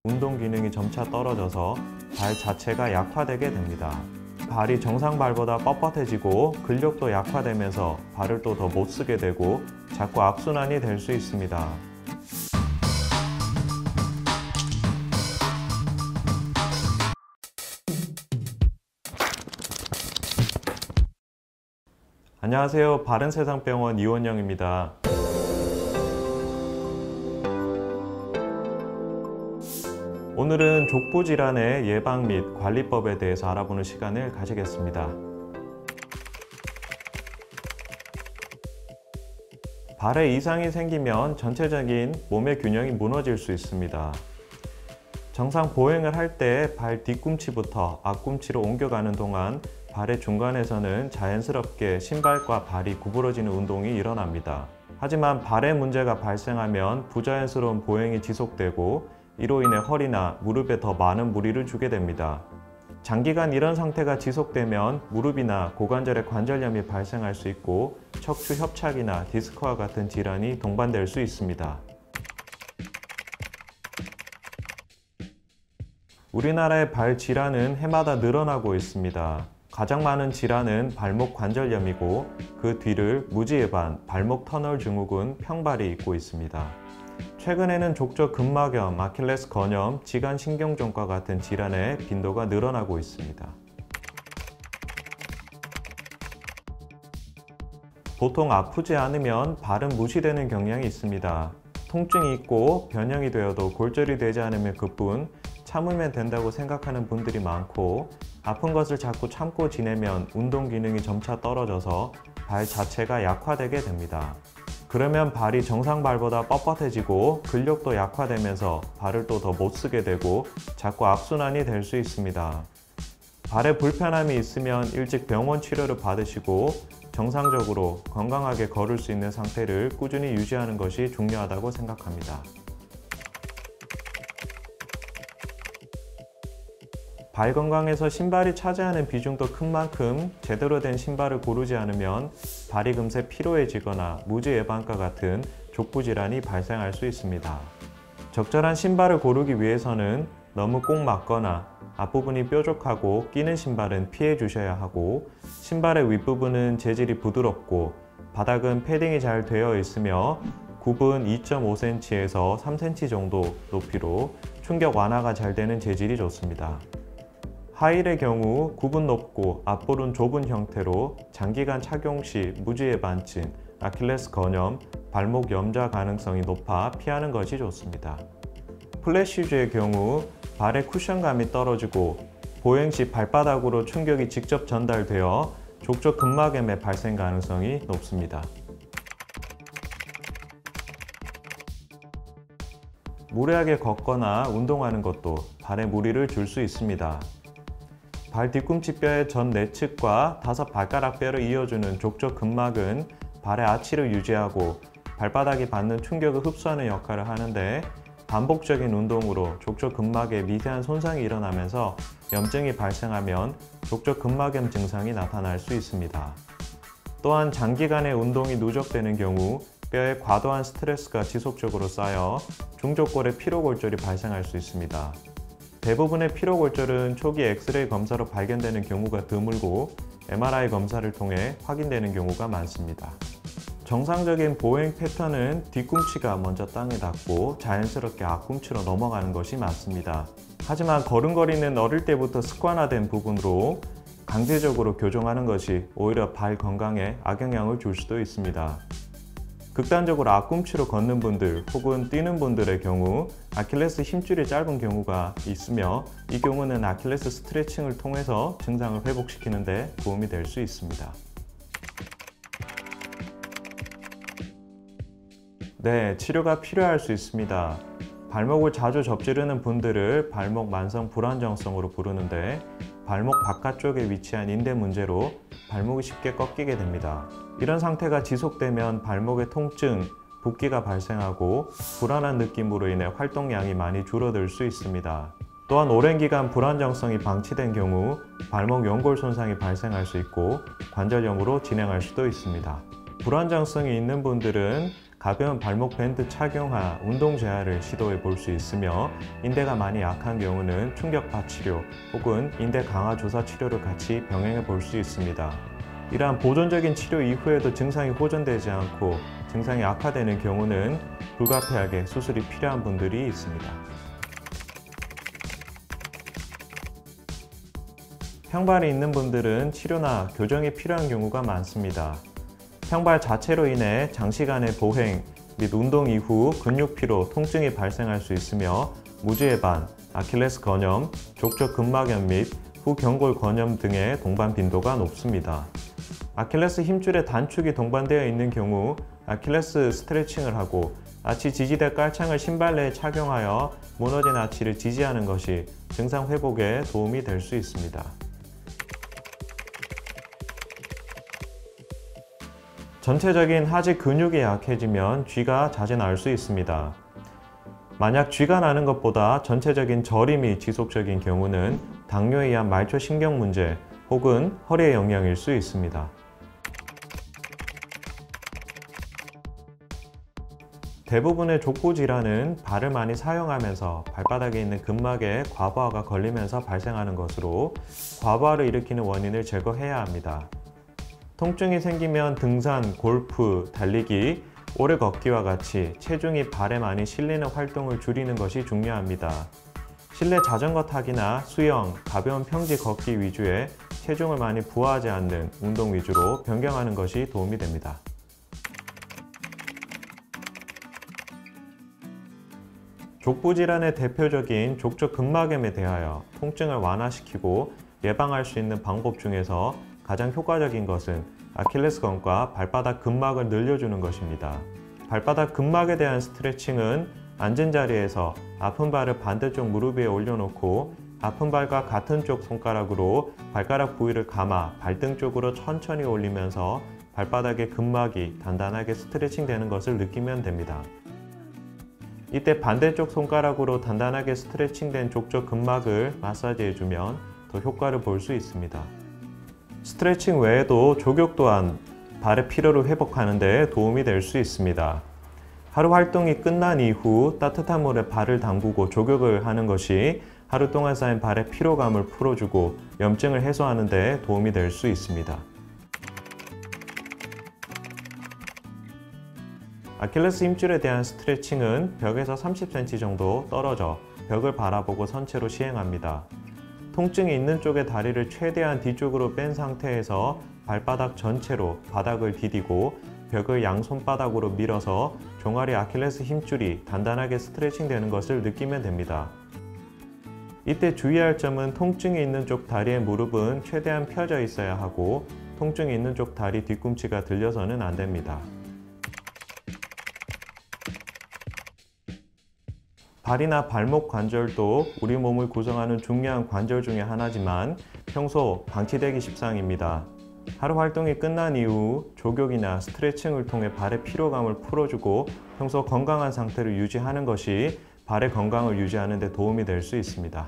운동 기능이 점차 떨어져서 발 자체가 약화되게 됩니다. 발이 정상 발보다 뻣뻣해지고 근력도 약화되면서 발을 또 더 못 쓰게 되고 자꾸 악순환이 될 수 있습니다. 안녕하세요. 바른세상병원 이원영입니다. 오늘은 족부 질환의 예방 및 관리법에 대해서 알아보는 시간을 가지겠습니다. 발에 이상이 생기면 전체적인 몸의 균형이 무너질 수 있습니다. 정상 보행을 할 때 발 뒤꿈치부터 앞꿈치로 옮겨가는 동안 발의 중간에서는 자연스럽게 신발과 발이 구부러지는 운동이 일어납니다. 하지만 발에 문제가 발생하면 부자연스러운 보행이 지속되고 이로 인해 허리나 무릎에 더 많은 무리를 주게 됩니다. 장기간 이런 상태가 지속되면 무릎이나 고관절에 관절염이 발생할 수 있고 척추 협착이나 디스크와 같은 질환이 동반될 수 있습니다. 우리나라의 발 질환은 해마다 늘어나고 있습니다. 가장 많은 질환은 발목 관절염이고 그 뒤를 무지해반, 발목 터널 증후군, 평발이 잇고 있습니다. 최근에는 족저 근막염, 아킬레스 건염, 지간신경종과 같은 질환의 빈도가 늘어나고 있습니다. 보통 아프지 않으면 발은 무시되는 경향이 있습니다. 통증이 있고 변형이 되어도 골절이 되지 않으면 그뿐, 참으면 된다고 생각하는 분들이 많고 아픈 것을 자꾸 참고 지내면 운동 기능이 점차 떨어져서 발 자체가 약화되게 됩니다. 그러면 발이 정상 발보다 뻣뻣해지고 근력도 약화되면서 발을 또 더 못 쓰게 되고 자꾸 악순환이 될 수 있습니다. 발에 불편함이 있으면 일찍 병원 치료를 받으시고 정상적으로 건강하게 걸을 수 있는 상태를 꾸준히 유지하는 것이 중요하다고 생각합니다. 발 건강에서 신발이 차지하는 비중도 큰 만큼 제대로 된 신발을 고르지 않으면 발이 금세 피로해지거나 무지해반과 같은 족부 질환이 발생할 수 있습니다. 적절한 신발을 고르기 위해서는 너무 꼭 맞거나 앞부분이 뾰족하고 끼는 신발은 피해 주셔야 하고 신발의 윗부분은 재질이 부드럽고 바닥은 패딩이 잘 되어 있으며 굽은 2.5cm에서 3cm 정도 높이로 충격 완화가 잘 되는 재질이 좋습니다. 하일의 경우 굽은 높고 앞볼은 좁은 형태로 장기간 착용 시 무지해반증, 아킬레스 건염, 발목 염좌 가능성이 높아 피하는 것이 좋습니다. 플랫슈즈의 경우 발의 쿠션감이 떨어지고 보행 시 발바닥으로 충격이 직접 전달되어 족저 근막염의 발생 가능성이 높습니다. 무리하게 걷거나 운동하는 것도 발에 무리를 줄 수 있습니다. 발 뒤꿈치 뼈의 전 내측과 5발가락 뼈를 이어주는 족저 근막은 발의 아치를 유지하고 발바닥이 받는 충격을 흡수하는 역할을 하는데 반복적인 운동으로 족저 근막에 미세한 손상이 일어나면서 염증이 발생하면 족저 근막염 증상이 나타날 수 있습니다. 또한 장기간의 운동이 누적되는 경우 뼈에 과도한 스트레스가 지속적으로 쌓여 중족골의 피로골절이 발생할 수 있습니다. 대부분의 피로골절은 초기 엑스레이 검사로 발견되는 경우가 드물고 MRI 검사를 통해 확인되는 경우가 많습니다. 정상적인 보행 패턴은 뒤꿈치가 먼저 땅에 닿고 자연스럽게 앞꿈치로 넘어가는 것이 맞습니다. 하지만 걸음걸이는 어릴 때부터 습관화된 부분으로 강제적으로 교정하는 것이 오히려 발 건강에 악영향을 줄 수도 있습니다. 극단적으로 앞꿈치로 걷는 분들 혹은 뛰는 분들의 경우 아킬레스 힘줄이 짧은 경우가 있으며 이 경우는 아킬레스 스트레칭을 통해서 증상을 회복시키는 데 도움이 될 수 있습니다. 네, 치료가 필요할 수 있습니다. 발목을 자주 접지르는 분들을 발목 만성 불안정성으로 부르는데 발목 바깥쪽에 위치한 인대 문제로 발목이 쉽게 꺾이게 됩니다. 이런 상태가 지속되면 발목의 통증, 붓기가 발생하고 불안한 느낌으로 인해 활동량이 많이 줄어들 수 있습니다. 또한 오랜 기간 불안정성이 방치된 경우 발목 연골 손상이 발생할 수 있고 관절염으로 진행할 수도 있습니다. 불안정성이 있는 분들은 가벼운 발목 밴드 착용화, 운동 재활을 시도해 볼 수 있으며 인대가 많이 약한 경우는 충격파 치료 혹은 인대 강화 조사 치료를 같이 병행해 볼 수 있습니다. 이러한 보존적인 치료 이후에도 증상이 호전되지 않고 증상이 악화되는 경우는 불가피하게 수술이 필요한 분들이 있습니다. 평발이 있는 분들은 치료나 교정이 필요한 경우가 많습니다. 평발 자체로 인해 장시간의 보행 및 운동 이후 근육 피로, 통증이 발생할 수 있으며 무지해반, 아킬레스 건염, 족저 근막염 및 후경골 건염 등의 동반 빈도가 높습니다. 아킬레스 힘줄에 단축이 동반되어 있는 경우 아킬레스 스트레칭을 하고 아치 지지대 깔창을 신발내에 착용하여 무너진 아치를 지지하는 것이 증상 회복에 도움이 될 수 있습니다. 전체적인 하지 근육이 약해지면 쥐가 자주 날 수 있습니다. 만약 쥐가 나는 것보다 전체적인 저림이 지속적인 경우는 당뇨에 의한 말초 신경 문제 혹은 허리의 영향일 수 있습니다. 대부분의 족부 질환은 발을 많이 사용하면서 발바닥에 있는 근막에 과부하가 걸리면서 발생하는 것으로 과부하를 일으키는 원인을 제거해야 합니다. 통증이 생기면 등산, 골프, 달리기, 오래 걷기와 같이 체중이 발에 많이 실리는 활동을 줄이는 것이 중요합니다. 실내 자전거 타기나 수영, 가벼운 평지 걷기 위주의 체중을 많이 부하하지 않는 운동 위주로 변경하는 것이 도움이 됩니다. 족부 질환의 대표적인 족저 근막염에 대하여 통증을 완화시키고 예방할 수 있는 방법 중에서 가장 효과적인 것은 아킬레스건과 발바닥 근막을 늘려주는 것입니다. 발바닥 근막에 대한 스트레칭은 앉은 자리에서 아픈 발을 반대쪽 무릎 위에 올려놓고 아픈 발과 같은 쪽 손가락으로 발가락 부위를 감아 발등 쪽으로 천천히 올리면서 발바닥의 근막이 단단하게 스트레칭 되는 것을 느끼면 됩니다. 이때 반대쪽 손가락으로 단단하게 스트레칭된 족저 근막을 마사지해주면 더 효과를 볼 수 있습니다. 스트레칭 외에도 족욕 또한 발의 피로를 회복하는 데 도움이 될 수 있습니다. 하루 활동이 끝난 이후 따뜻한 물에 발을 담그고 족욕을 하는 것이 하루 동안 쌓인 발의 피로감을 풀어주고 염증을 해소하는 데 도움이 될 수 있습니다. 아킬레스 힘줄에 대한 스트레칭은 벽에서 30cm 정도 떨어져 벽을 바라보고 선체로 시행합니다. 통증이 있는 쪽의 다리를 최대한 뒤쪽으로 뺀 상태에서 발바닥 전체로 바닥을 디디고 벽을 양손바닥으로 밀어서 종아리 아킬레스 힘줄이 단단하게 스트레칭 되는 것을 느끼면 됩니다. 이때 주의할 점은 통증이 있는 쪽 다리의 무릎은 최대한 펴져 있어야 하고 통증이 있는 쪽 다리 뒤꿈치가 들려서는 안 됩니다. 발이나 발목 관절도 우리 몸을 구성하는 중요한 관절 중에 하나지만 평소 방치되기 십상입니다. 하루 활동이 끝난 이후 족욕이나 스트레칭을 통해 발의 피로감을 풀어주고 평소 건강한 상태를 유지하는 것이 발의 건강을 유지하는 데 도움이 될 수 있습니다.